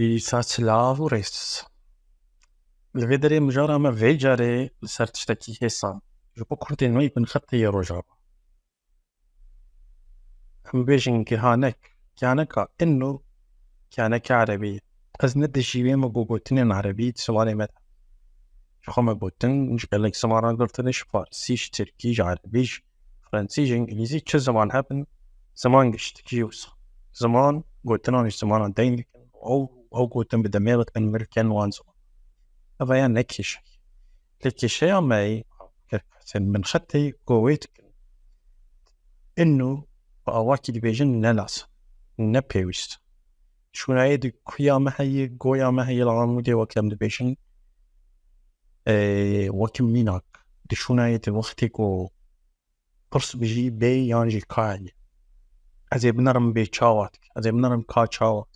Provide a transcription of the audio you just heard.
I satslavores. Le vedere mjara ma vejare sartstaki hesa. Je peux croire no يكون خطي رجع. هم بيجين كهانك إنه كهانك عربي. أزند الشيء ما بقولتين عربي سوالي مت. شو ما بقولتين مش قال لك سمارا قلتنيش فارسيش تركيش عربيش فرنسيش إنجليزي شو زمان هبن زمان قشتكيوس زمان قلتنا مش زمان دين أو قلتن بدميرة أمريكان وانزو. هذا يعني نكشة الكشة معي من خطي قويتك إنه بأواكي بيجن نلاس نبيوست شو نعيد قيامة هي قيامة هي العمودية وكلام دبيشن وكم ميناك دشو نعيد وقتكو قرص بيجي بي يانجي كاي أزي بنرم بي تشاواتك أزي بنرم كا تشاوات